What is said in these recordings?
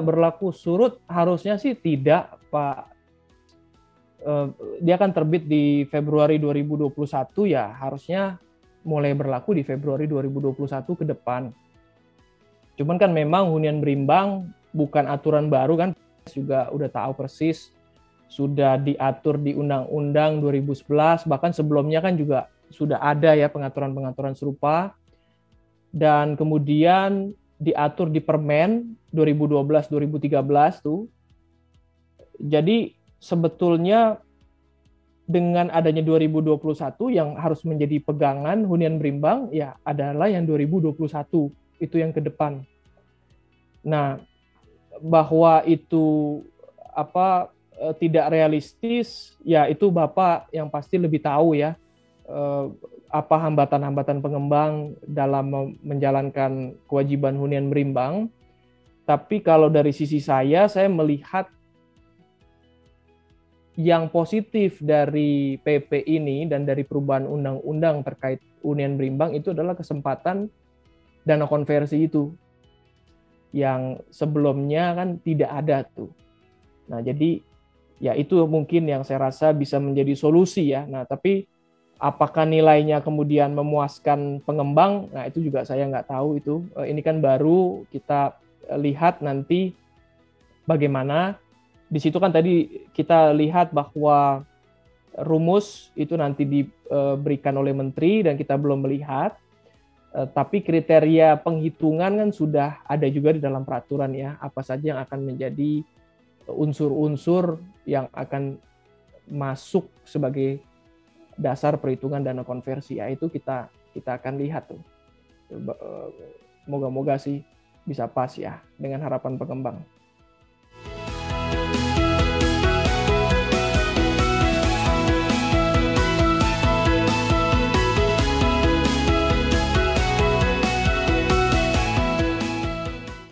berlaku surut harusnya sih tidak, Pak. Dia akan terbit di Februari 2021, ya harusnya mulai berlaku di Februari 2021 ke depan. Cuman kan memang hunian berimbang bukan aturan baru kan, juga udah tahu persis, sudah diatur di Undang-Undang 2011, bahkan sebelumnya kan juga sudah ada ya pengaturan-pengaturan serupa, dan kemudian diatur di Permen 2012-2013 tuh. Jadi sebetulnya dengan adanya 2021 yang harus menjadi pegangan hunian berimbang ya adalah yang 2021, itu yang ke depan. Nah, bahwa itu tidak realistis, ya itu Bapak yang pasti lebih tahu ya, apa hambatan-hambatan pengembang dalam menjalankan kewajiban hunian berimbang. Tapi kalau dari sisi saya melihat yang positif dari PP ini dan dari perubahan undang-undang terkait hunian berimbang itu adalah kesempatan dana konversi itu, yang sebelumnya kan tidak ada tuh. Nah, jadi ya itu mungkin yang saya rasa bisa menjadi solusi ya. Nah, tapi apakah nilainya kemudian memuaskan pengembang? Nah, itu juga saya nggak tahu itu. Ini kan baru kita lihat nanti bagaimana. Di situ kan tadi kita lihat bahwa rumus itu nanti diberikan oleh menteri dan kita belum melihat. Tapi kriteria penghitungan kan sudah ada juga di dalam peraturan ya, apa saja yang akan menjadi unsur-unsur yang akan masuk sebagai dasar perhitungan dana konversi ya, itu kita akan lihat tuh. Moga-moga sih bisa pas ya dengan harapan pengembang.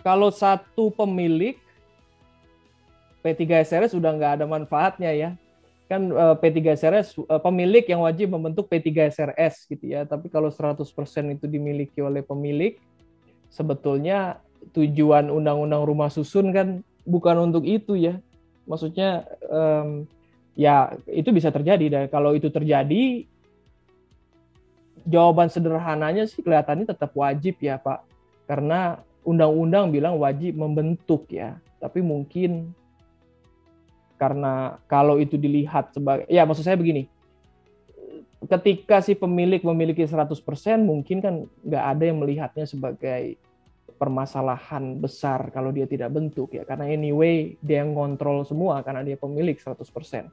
Kalau satu pemilik, P3SRS sudah nggak ada manfaatnya ya. Kan P3SRS pemilik yang wajib membentuk P3SRS gitu ya. Tapi kalau 100% itu dimiliki oleh pemilik, sebetulnya tujuan Undang-Undang Rumah Susun kan bukan untuk itu ya. Maksudnya ya itu bisa terjadi. Dan kalau itu terjadi, jawaban sederhananya sih kelihatannya tetap wajib ya Pak. Karena undang-undang bilang wajib membentuk ya, tapi mungkin karena kalau itu dilihat sebagai, ya maksud saya begini, ketika si pemilik memiliki 100%, mungkin kan nggak ada yang melihatnya sebagai permasalahan besar kalau dia tidak bentuk ya, karena anyway dia yang kontrol semua karena dia pemilik 100%.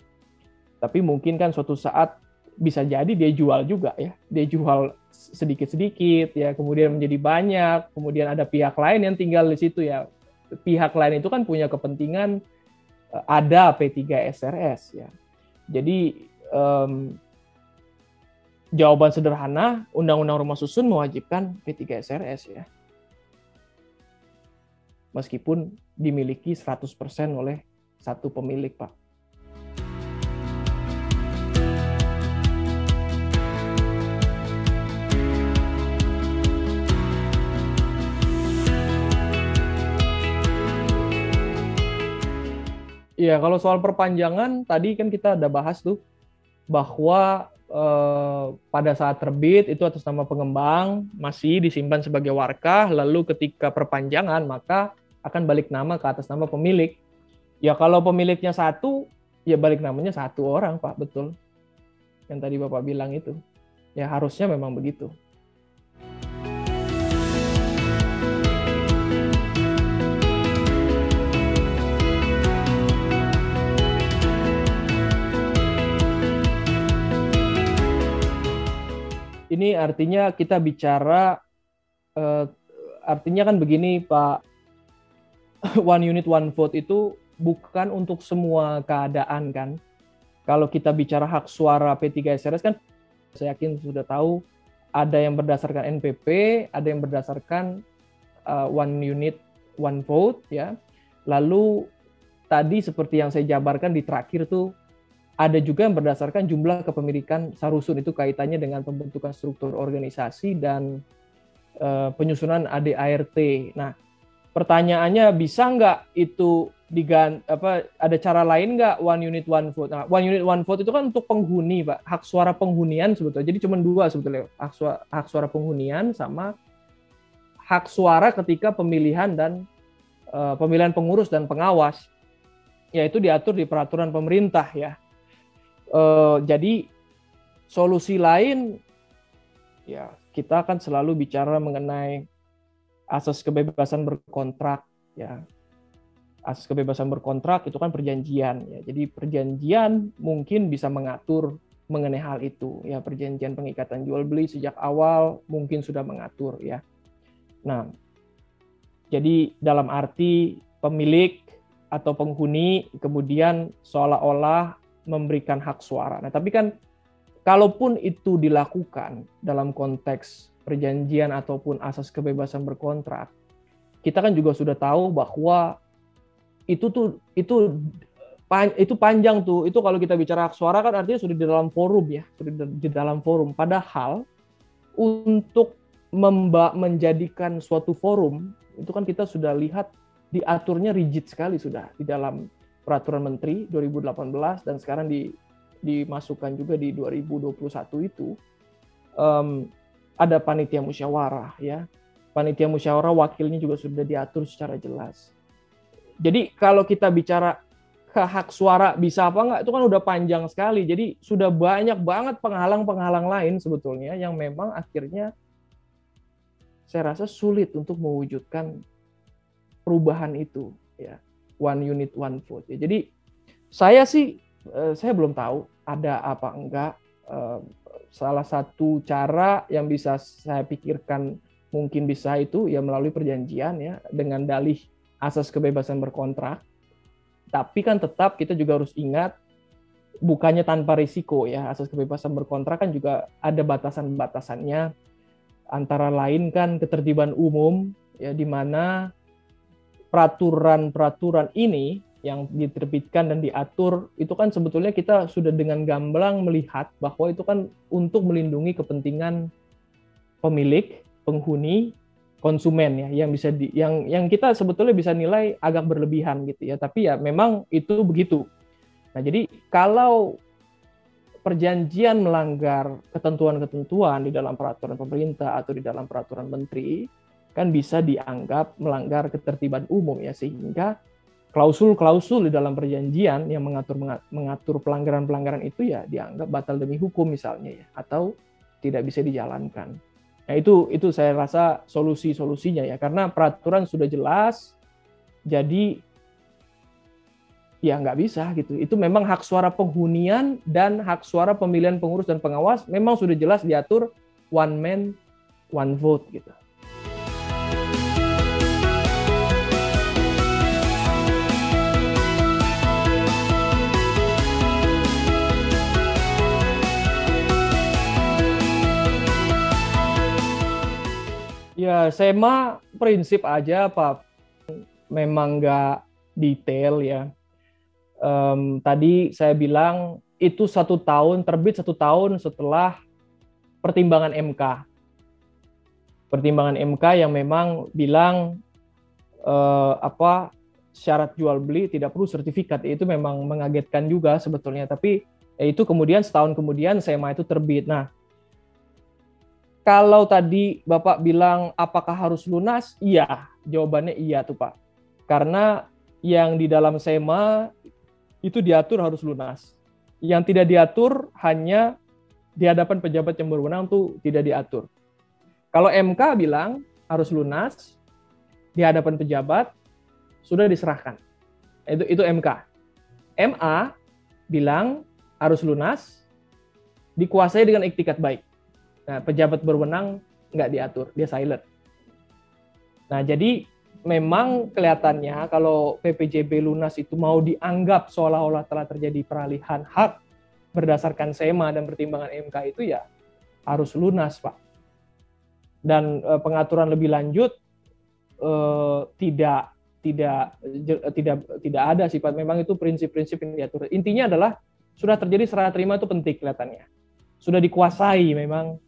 Tapi mungkin kan suatu saat bisa jadi dia jual juga ya, dia jual sedikit-sedikit ya, kemudian menjadi banyak, kemudian ada pihak lain yang tinggal di situ ya. Pihak lain itu kan punya kepentingan ada P3SRS ya. Jadi jawaban sederhana, Undang-Undang Rumah Susun mewajibkan P3SRS ya. Meskipun dimiliki 100% oleh satu pemilik, Pak. Iya, kalau soal perpanjangan tadi kan kita ada bahas tuh bahwa pada saat terbit itu atas nama pengembang masih disimpan sebagai warkah, lalu ketika perpanjangan maka akan balik nama ke atas nama pemilik. Ya kalau pemiliknya satu, ya balik namanya satu orang, Pak, betul. Yang tadi Bapak bilang itu. Ya harusnya memang begitu. Ini artinya kita bicara, artinya kan begini Pak, one unit one vote itu bukan untuk semua keadaan kan. Kalau kita bicara hak suara P3SRS kan, saya yakin sudah tahu ada yang berdasarkan NPP, ada yang berdasarkan one unit one vote ya. Lalu tadi seperti yang saya jabarkan di terakhir tuh, ada juga yang berdasarkan jumlah kepemilikan sarusun, itu kaitannya dengan pembentukan struktur organisasi dan penyusunan ADART. Nah, pertanyaannya, bisa nggak itu ada cara lain nggak one unit one vote? Nah, one unit one vote itu kan untuk penghuni, Pak. Hak suara penghunian sebetulnya. Jadi cuma dua sebetulnya. Hak suara penghunian sama hak suara ketika pemilihan dan pemilihan pengurus dan pengawas. Yaitu diatur di peraturan pemerintah ya. Jadi solusi lain ya kita akan selalu bicara mengenai asas kebebasan berkontrak ya. Asas kebebasan berkontrak itu kan perjanjian ya. Jadi perjanjian mungkin bisa mengatur mengenai hal itu ya. Perjanjian pengikatan jual beli sejak awal mungkin sudah mengatur ya. Nah, jadi dalam arti pemilik atau penghuni kemudian seolah-olah memberikan hak suara. Nah, tapi kan kalaupun itu dilakukan dalam konteks perjanjian ataupun asas kebebasan berkontrak, kita kan juga sudah tahu bahwa itu panjang tuh. Itu kalau kita bicara hak suara kan artinya sudah di dalam forum ya, sudah di dalam forum. Padahal untuk menjadikan suatu forum itu kan kita sudah lihat diaturnya rigid sekali sudah di dalam peraturan menteri 2018 dan sekarang dimasukkan juga di 2021 itu ada panitia musyawarah ya. Panitia musyawarah wakilnya juga sudah diatur secara jelas. Jadi kalau kita bicara hak suara bisa apa enggak, itu kan udah panjang sekali. Jadi sudah banyak banget penghalang-penghalang lain sebetulnya yang memang akhirnya saya rasa sulit untuk mewujudkan perubahan itu ya. One unit one vote ya. Jadi saya belum tahu ada apa enggak. Salah satu cara yang bisa saya pikirkan mungkin bisa itu ya melalui perjanjian ya dengan dalih asas kebebasan berkontrak. Tapi kan tetap kita juga harus ingat bukannya tanpa risiko ya. Asas kebebasan berkontrak kan juga ada batasan-batasannya. Antara lain kan ketertiban umum ya di mana peraturan-peraturan ini yang diterbitkan dan diatur itu kan sebetulnya kita sudah dengan gamblang melihat bahwa itu kan untuk melindungi kepentingan pemilik, penghuni, konsumen ya yang bisa yang kita sebetulnya bisa nilai agak berlebihan gitu ya, tapi ya memang itu begitu. Nah, jadi kalau perjanjian melanggar ketentuan-ketentuan di dalam peraturan pemerintah atau di dalam peraturan menteri kan bisa dianggap melanggar ketertiban umum ya, sehingga klausul-klausul di dalam perjanjian yang mengatur pelanggaran-pelanggaran itu ya dianggap batal demi hukum misalnya ya, atau tidak bisa dijalankan. Nah, itu saya rasa solusi-solusinya ya, karena peraturan sudah jelas, jadi ya nggak bisa gitu. Itu memang hak suara penghunian dan hak suara pemilihan pengurus dan pengawas memang sudah jelas diatur one man, one vote gitu. Ya, SEMA prinsip aja, Pak. Memang nggak detail ya. Tadi saya bilang itu 1 tahun, terbit 1 tahun setelah pertimbangan MK. Pertimbangan MK yang memang bilang syarat jual beli tidak perlu sertifikat. Itu memang mengagetkan juga sebetulnya. Tapi itu kemudian setahun kemudian SEMA itu terbit. Nah, kalau tadi Bapak bilang apakah harus lunas? Iya, jawabannya iya tuh Pak. Karena yang di dalam SEMA itu diatur harus lunas. Yang tidak diatur hanya di hadapan pejabat yang berwenang tuh tidak diatur. Kalau MK bilang harus lunas, di hadapan pejabat sudah diserahkan. Itu MK. MA bilang harus lunas, dikuasai dengan iktikat baik. Nah, pejabat berwenang nggak diatur, dia silent. Nah, jadi memang kelihatannya kalau PPJB lunas itu mau dianggap seolah-olah telah terjadi peralihan hak berdasarkan SEMA dan pertimbangan MK itu ya harus lunas, Pak. Dan pengaturan lebih lanjut tidak ada sih, Pak. Memang itu prinsip-prinsip yang diatur. Intinya adalah sudah terjadi serah terima itu penting kelihatannya. Sudah dikuasai memang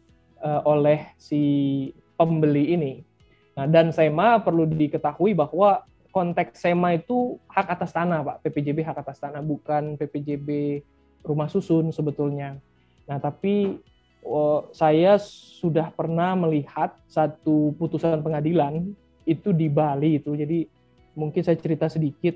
oleh si pembeli ini. Nah, dan SEMA perlu diketahui bahwa konteks SEMA itu hak atas tanah, Pak. PPJB hak atas tanah, bukan PPJB rumah susun sebetulnya. Nah, tapi saya sudah pernah melihat satu putusan pengadilan itu di Bali itu. Jadi mungkin saya cerita sedikit.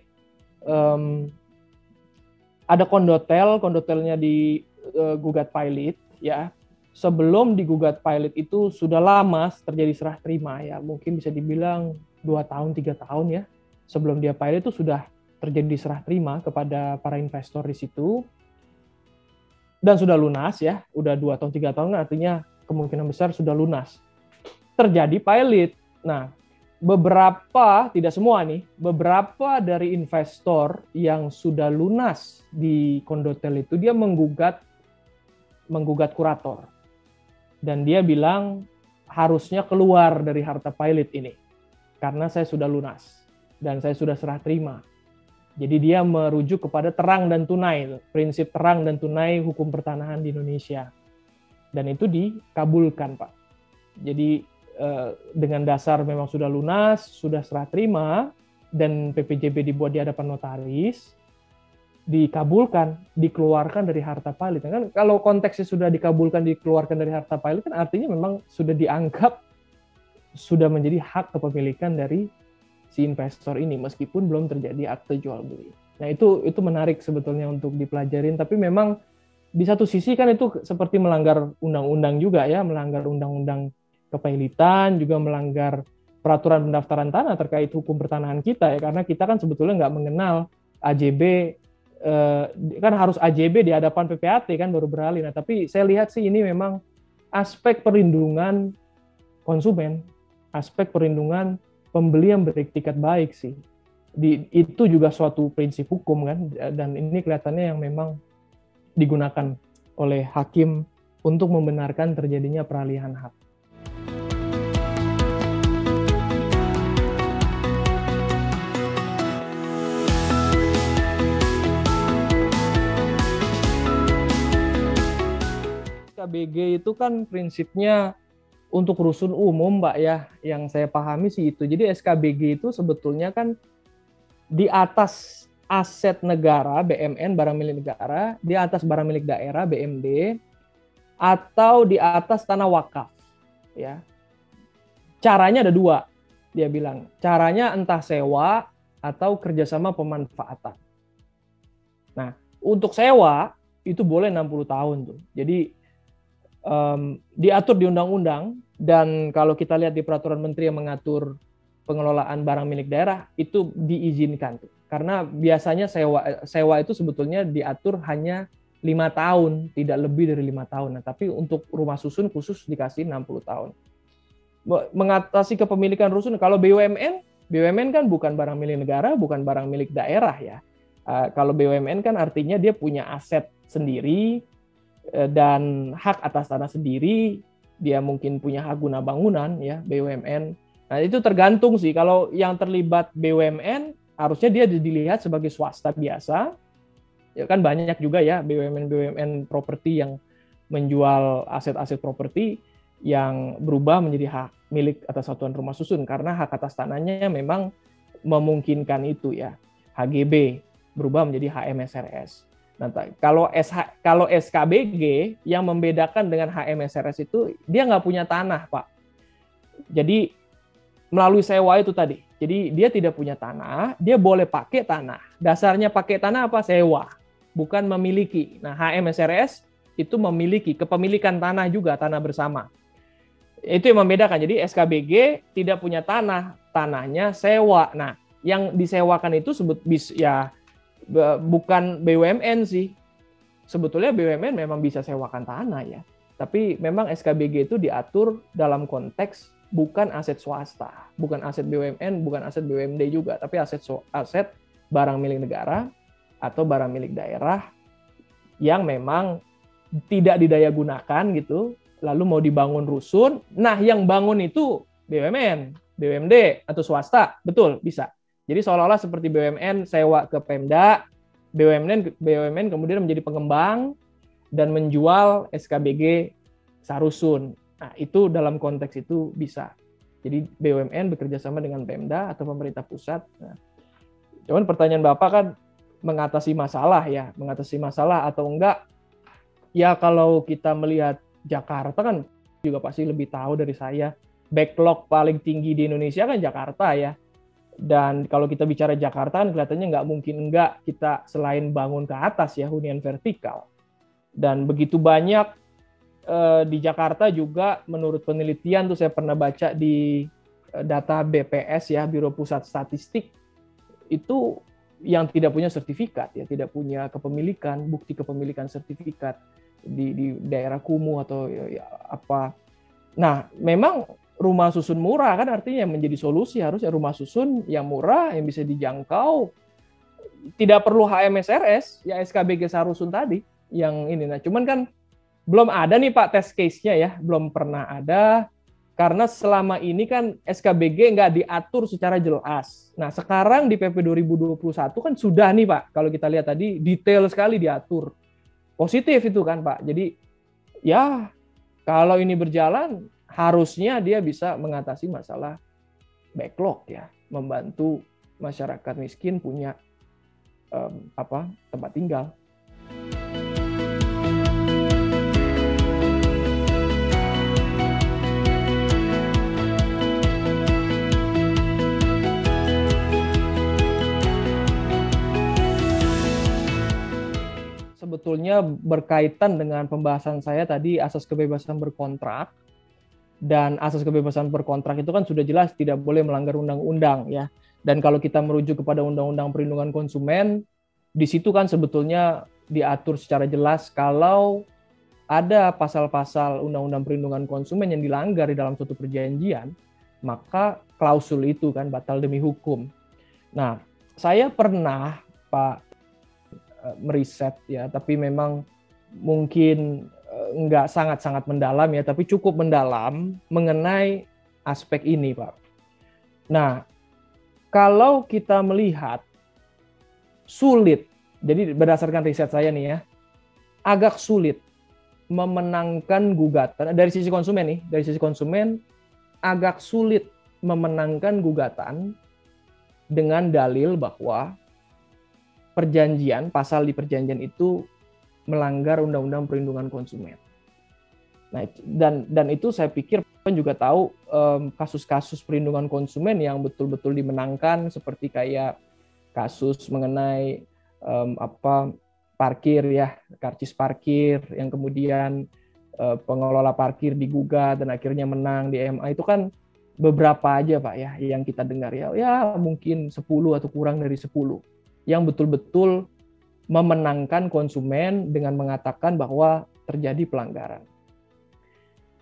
Ada kondotelnya digugat pilot, ya. Sebelum digugat pilot itu sudah lama terjadi serah terima, ya. Mungkin bisa dibilang 2 tahun, 3 tahun ya. Sebelum dia pilot itu sudah terjadi serah terima kepada para investor di situ. Dan sudah lunas ya, udah 2 tahun 3 tahun artinya kemungkinan besar sudah lunas. Terjadi pilot. Nah, beberapa, tidak semua nih, beberapa dari investor yang sudah lunas di kondotel itu dia menggugat kurator. Dan dia bilang harusnya keluar dari harta pilot ini karena saya sudah lunas dan saya sudah serah terima. Jadi dia merujuk kepada terang dan tunai, prinsip terang dan tunai hukum pertanahan di Indonesia. Dan itu dikabulkan, Pak. Jadi dengan dasar memang sudah lunas, sudah serah terima, dan PPJB dibuat di hadapan notaris, dikabulkan, dikeluarkan dari harta pilot. Kan kalau konteksnya sudah dikabulkan, dikeluarkan dari harta pilot, kan artinya memang sudah dianggap sudah menjadi hak kepemilikan dari si investor ini, meskipun belum terjadi akte jual beli. Nah, itu menarik sebetulnya untuk dipelajarin, tapi memang di satu sisi kan itu seperti melanggar undang-undang juga ya, melanggar undang-undang kepilitan, juga melanggar peraturan pendaftaran tanah terkait hukum pertanahan kita ya, karena kita kan sebetulnya nggak mengenal AJB, kan harus AJB di hadapan PPAT kan baru beralih. Nah, tapi saya lihat sih ini memang aspek perlindungan konsumen, aspek perlindungan pembeli yang beriktikat baik sih. Itu juga suatu prinsip hukum kan, dan ini kelihatannya yang memang digunakan oleh hakim untuk membenarkan terjadinya peralihan hak. SKBG itu kan prinsipnya untuk rusun umum, Mbak ya, yang saya pahami sih itu. Jadi SKBG itu sebetulnya kan di atas aset negara, BMN, barang milik negara, di atas barang milik daerah, BMD, atau di atas tanah wakaf. Ya. Caranya ada 2, dia bilang. Caranya entah sewa atau kerjasama pemanfaatan. Nah, untuk sewa itu boleh 60 tahun tuh. Jadi diatur di undang-undang, dan kalau kita lihat di peraturan menteri yang mengatur pengelolaan barang milik daerah itu diizinkan tuh. Karena biasanya sewa itu sebetulnya diatur hanya 5 tahun, tidak lebih dari 5 tahun. Nah, tapi untuk rumah susun khusus dikasih 60 tahun. Mengatasi kepemilikan rusun, kalau BUMN kan bukan barang milik negara, bukan barang milik daerah ya. Kalau BUMN kan artinya dia punya aset sendiri dan hak atas tanah sendiri, dia mungkin punya hak guna bangunan ya, BUMN. Nah, itu tergantung sih, kalau yang terlibat BUMN harusnya dia dilihat sebagai swasta biasa. Ya kan banyak juga ya BUMN properti yang menjual aset-aset properti yang berubah menjadi hak milik atas satuan rumah susun karena hak atas tanahnya memang memungkinkan itu ya. HGB berubah menjadi HMSRS. Nah, kalau SKBG yang membedakan dengan HMSRS itu dia nggak punya tanah, Pak. Jadi melalui sewa itu tadi. Jadi dia tidak punya tanah, dia boleh pakai tanah. Dasarnya pakai tanah apa? Sewa, bukan memiliki. Nah, HMSRS itu memiliki, kepemilikan tanah juga, tanah bersama. Itu yang membedakan. Jadi SKBG tidak punya tanah, tanahnya sewa. Nah, yang disewakan itu bukan BUMN sih. Sebetulnya BUMN memang bisa sewakan tanah ya. Tapi memang SKBG itu diatur dalam konteks bukan aset swasta, bukan aset BUMN, bukan aset BUMD juga, tapi aset barang milik negara atau barang milik daerah yang memang tidak didaya gunakan gitu, lalu mau dibangun rusun. Nah, yang bangun itu BUMN, BUMD atau swasta, betul bisa. Jadi seolah-olah seperti BUMN sewa ke Pemda, BUMN kemudian menjadi pengembang dan menjual SKBG sarusun. Nah, itu dalam konteks itu bisa. Jadi BUMN bekerja sama dengan Pemda atau pemerintah pusat. Nah, cuman pertanyaan Bapak kan mengatasi masalah atau enggak? Ya kalau kita melihat Jakarta kan juga pasti lebih tahu dari saya. Backlog paling tinggi di Indonesia kan Jakarta ya. Dan kalau kita bicara Jakarta kan kelihatannya nggak mungkin enggak kita selain bangun ke atas ya, hunian vertikal. Dan begitu banyak di Jakarta juga menurut penelitian tuh saya pernah baca di data BPS ya, Biro Pusat Statistik, itu yang tidak punya sertifikat ya, tidak punya kepemilikan, bukti kepemilikan sertifikat di daerah kumuh atau ya, apa. Nah, memang rumah susun murah kan artinya menjadi solusi, harusnya rumah susun yang murah, yang bisa dijangkau, tidak perlu HMSRS, ya SKBG Sarusun tadi yang ini. Nah, cuman kan belum ada nih Pak test case-nya ya, belum pernah ada, karena selama ini kan SKBG nggak diatur secara jelas. Nah, sekarang di PP 2021 kan sudah nih Pak, kalau kita lihat tadi detail sekali diatur. Positif itu kan Pak. Jadi ya kalau ini berjalan, harusnya dia bisa mengatasi masalah backlog ya, membantu masyarakat miskin punya tempat tinggal. Sebetulnya berkaitan dengan pembahasan saya tadi asas kebebasan berkontrak. Dan asas kebebasan berkontrak itu kan sudah jelas tidak boleh melanggar undang-undang ya. Dan kalau kita merujuk kepada Undang-Undang Perlindungan Konsumen, di situ kan sebetulnya diatur secara jelas kalau ada pasal-pasal Undang-Undang Perlindungan Konsumen yang dilanggar di dalam suatu perjanjian, maka klausul itu kan batal demi hukum. Nah, saya pernah Pak meriset ya, tapi memang mungkin nggak sangat-sangat mendalam ya, tapi cukup mendalam mengenai aspek ini, Pak. Nah, kalau kita melihat sulit, jadi berdasarkan riset saya nih ya, agak sulit memenangkan gugatan dari sisi konsumen agak sulit memenangkan gugatan dengan dalil bahwa pasal di perjanjian itu melanggar Undang-Undang Perlindungan Konsumen. Nah, dan itu saya pikir juga tahu kasus-kasus perlindungan konsumen yang betul-betul dimenangkan, seperti kayak kasus mengenai parkir ya, karcis parkir yang kemudian pengelola parkir digugat dan akhirnya menang di MA. Itu kan beberapa aja Pak ya yang kita dengar ya mungkin 10 atau kurang dari 10 yang betul-betul memenangkan konsumen dengan mengatakan bahwa terjadi pelanggaran.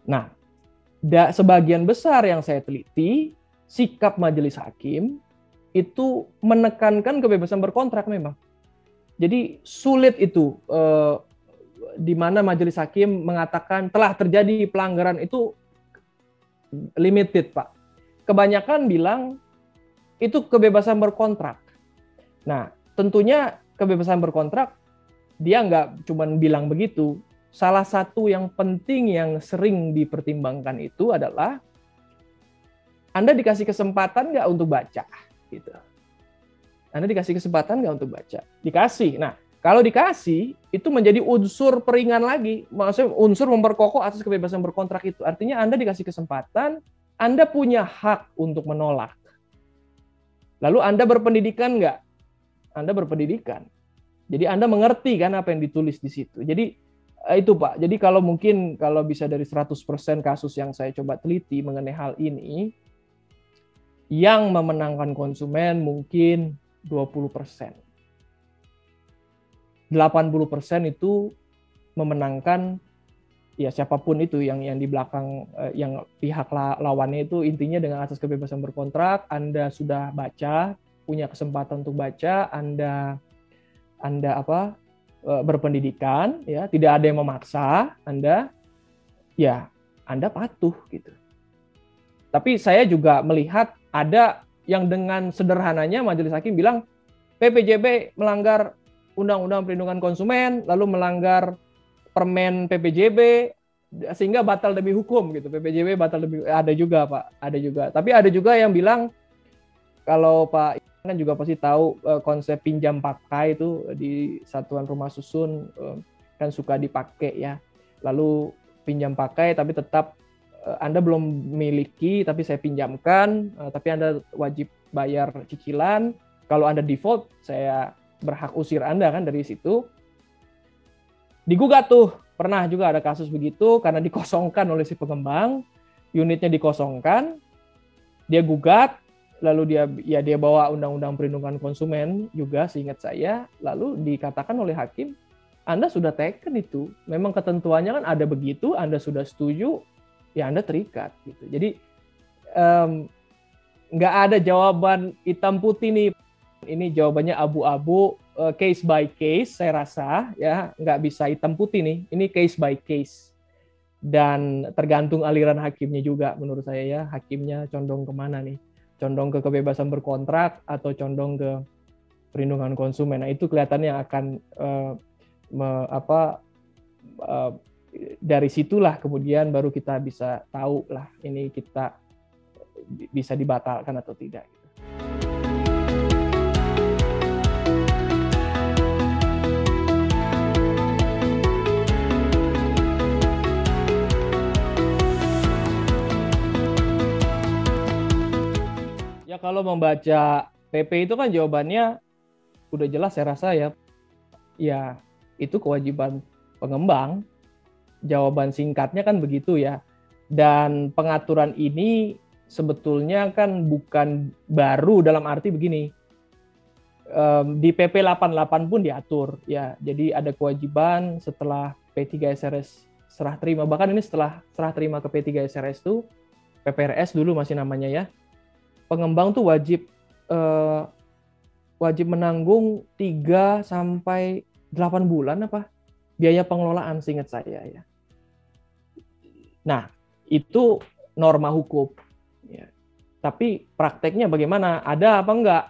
Nah, sebagian besar yang saya teliti, sikap majelis hakim itu menekankan kebebasan berkontrak memang. Jadi sulit itu di mana majelis hakim mengatakan telah terjadi pelanggaran itu limited, Pak. Kebanyakan bilang itu kebebasan berkontrak. Nah, tentunya kebebasan berkontrak, dia nggak cuma bilang begitu. Salah satu yang penting yang sering dipertimbangkan itu adalah Anda dikasih kesempatan nggak untuk baca, gitu. Anda dikasih kesempatan nggak untuk baca? Dikasih. Nah, kalau dikasih, itu menjadi unsur peringan lagi. Maksudnya unsur memperkokoh atas kebebasan berkontrak itu. Artinya Anda dikasih kesempatan, Anda punya hak untuk menolak. Lalu Anda berpendidikan nggak? Anda berpendidikan. Jadi Anda mengerti kan apa yang ditulis di situ. Jadi itu Pak. Jadi kalau bisa dari 100% kasus yang saya coba teliti mengenai hal ini, yang memenangkan konsumen mungkin 20%. 80% itu memenangkan ya siapapun itu yang di belakang yang pihak lawannya itu, intinya dengan asas kebebasan berkontrak, Anda sudah baca, punya kesempatan untuk baca, Anda berpendidikan ya, tidak ada yang memaksa Anda, ya Anda patuh gitu. Tapi saya juga melihat ada yang dengan sederhananya majelis hakim bilang PPJB melanggar Undang-Undang Perlindungan Konsumen, lalu melanggar Permen PPJB, sehingga batal demi hukum gitu. PPJB batal demi, ada juga Pak, ada juga. Tapi ada juga yang bilang, kalau Pak kan juga pasti tahu konsep pinjam pakai itu di satuan rumah susun kan suka dipakai ya. Lalu pinjam pakai tapi tetap Anda belum miliki tapi saya pinjamkan, tapi Anda wajib bayar cicilan. Kalau Anda default, saya berhak usir Anda kan dari situ. Digugat tuh, pernah juga ada kasus begitu karena dikosongkan oleh si pengembang, unitnya dikosongkan, dia gugat, lalu dia bawa undang-undang perlindungan konsumen juga seingat saya, lalu dikatakan oleh hakim, Anda sudah taken itu, memang ketentuannya kan ada begitu, Anda sudah setuju, ya Anda terikat gitu. Jadi nggak ada jawaban hitam putih nih, ini jawabannya abu-abu, case by case saya rasa ya, nggak bisa hitam putih nih, ini case by case dan tergantung aliran hakimnya juga menurut saya ya, hakimnya condong kemana nih, condong ke kebebasan berkontrak atau condong ke perlindungan konsumen. Nah itu kelihatannya akan dari situlah kemudian baru kita bisa tahu lah ini kita bisa dibatalkan atau tidak. Ya kalau membaca PP itu kan jawabannya udah jelas saya rasa ya. Ya itu kewajiban pengembang. Jawaban singkatnya kan begitu ya. Dan pengaturan ini sebetulnya kan bukan baru dalam arti begini. Di PP 88 pun diatur ya. Jadi ada kewajiban setelah P3 SRS serah terima, bahkan ini setelah serah terima ke P3 SRS itu PPRS dulu masih namanya ya. Pengembang tuh wajib menanggung 3 sampai 8 bulan apa biaya pengelolaan seingat saya ya. Nah, itu norma hukum ya. Tapi prakteknya bagaimana? Ada apa enggak?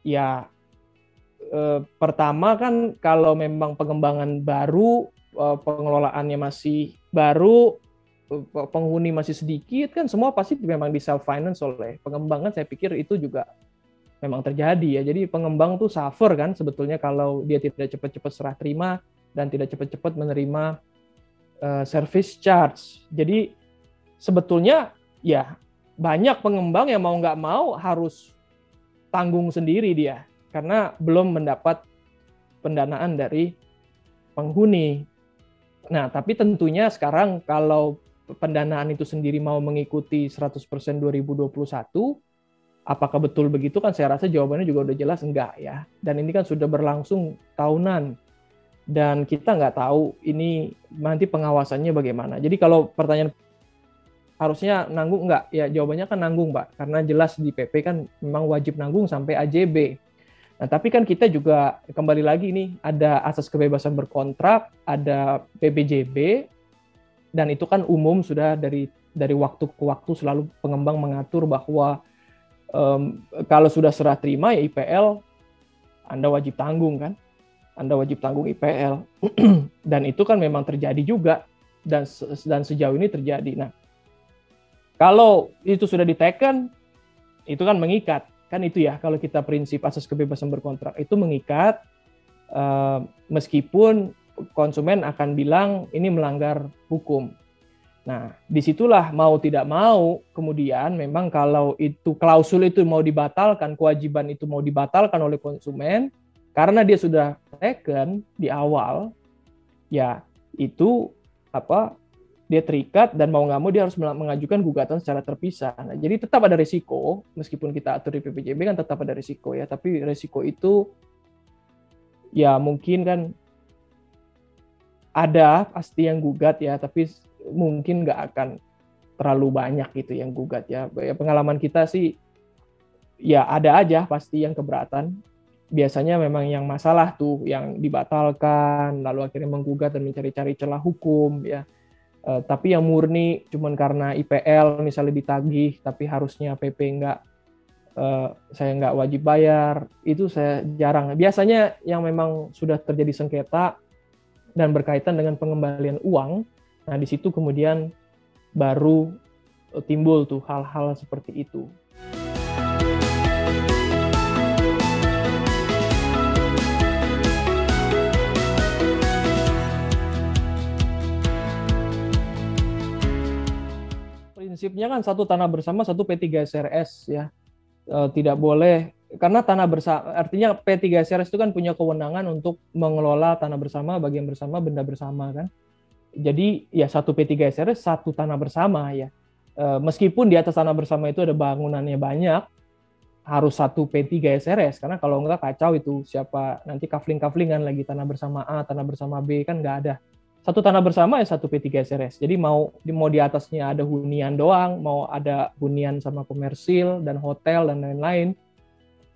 Ya pertama kan kalau memang pengembangan baru, pengelolaannya masih baru, penghuni masih sedikit, kan semua pasti memang di self finance oleh pengembang kan, saya pikir itu juga memang terjadi ya. Jadi pengembang tuh suffer kan sebetulnya kalau dia tidak cepat-cepat serah terima dan tidak cepat-cepat menerima service charge. Jadi sebetulnya ya banyak pengembang yang mau nggak mau harus tanggung sendiri dia karena belum mendapat pendanaan dari penghuni. Nah, tapi tentunya sekarang kalau pendanaan itu sendiri mau mengikuti 100% 2021, apakah betul begitu kan saya rasa jawabannya juga udah jelas enggak ya. Dan ini kan sudah berlangsung tahunan dan kita nggak tahu ini nanti pengawasannya bagaimana. Jadi kalau pertanyaan harusnya nanggung enggak? Ya jawabannya kan nanggung Pak, karena jelas di PP kan memang wajib nanggung sampai AJB. Nah, tapi kan kita juga kembali lagi nih ada asas kebebasan berkontrak, ada PPJB, dan itu kan umum sudah dari waktu ke waktu selalu pengembang mengatur bahwa kalau sudah serah terima ya IPL Anda wajib tanggung kan, Anda wajib tanggung IPL dan itu kan memang terjadi juga dan sejauh ini terjadi. Nah, kalau itu sudah diteken itu kan mengikat. Kan itu ya, kalau kita prinsip asas kebebasan berkontrak itu mengikat, meskipun konsumen akan bilang ini melanggar hukum. Nah, disitulah mau tidak mau, kemudian memang kalau itu klausul itu mau dibatalkan, kewajiban itu mau dibatalkan oleh konsumen, karena dia sudah taken di awal, ya itu dia terikat dan mau nggak mau dia harus mengajukan gugatan secara terpisah. Nah, jadi tetap ada risiko, meskipun kita atur di PPJB kan tetap ada risiko ya, tapi risiko itu ya mungkin kan ada pasti yang gugat ya, tapi mungkin nggak akan terlalu banyak gitu yang gugat ya. Pengalaman kita sih ya ada aja pasti yang keberatan. Biasanya memang yang masalah tuh yang dibatalkan, lalu akhirnya menggugat dan mencari-cari celah hukum ya. Tapi yang murni cuman karena IPL misalnya ditagih tapi harusnya PP saya nggak wajib bayar, itu saya jarang. Biasanya yang memang sudah terjadi sengketa dan berkaitan dengan pengembalian uang Nah, di situ kemudian baru timbul tuh hal-hal seperti itu. Prinsipnya kan satu tanah bersama, satu P3SRS ya. Tidak boleh, karena tanah bersama, artinya P3SRS itu kan punya kewenangan untuk mengelola tanah bersama, bagian bersama, benda bersama kan. Jadi ya satu P3SRS, satu tanah bersama ya. Meskipun di atas tanah bersama itu ada bangunannya banyak, harus satu P3SRS, karena kalau enggak kacau itu, siapa nanti kafling-kaflingan lagi tanah bersama A, tanah bersama B, kan nggak ada. Satu tanah bersama ya satu P3SRS. Jadi mau di atasnya ada hunian doang, mau ada hunian sama komersil dan hotel dan lain-lain,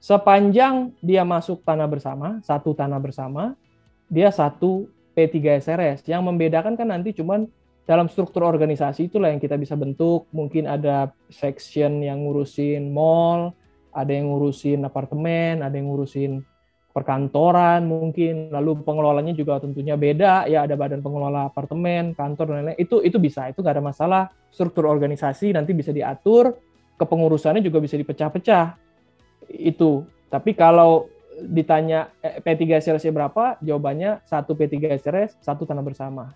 sepanjang dia masuk tanah bersama, satu tanah bersama, dia satu P3SRS. Yang membedakan kan nanti cuman dalam struktur organisasi itulah yang kita bisa bentuk. Mungkin ada section yang ngurusin mall, ada yang ngurusin apartemen, ada yang ngurusin perkantoran mungkin, lalu pengelolanya juga tentunya beda ya, ada badan pengelola apartemen, kantor dan lain-lain. Itu bisa, itu nggak ada masalah. Struktur organisasi nanti bisa diatur, kepengurusannya juga bisa dipecah-pecah. Itu. Tapi kalau ditanya P3SRS berapa, jawabannya satu P3SRS, satu tanah bersama.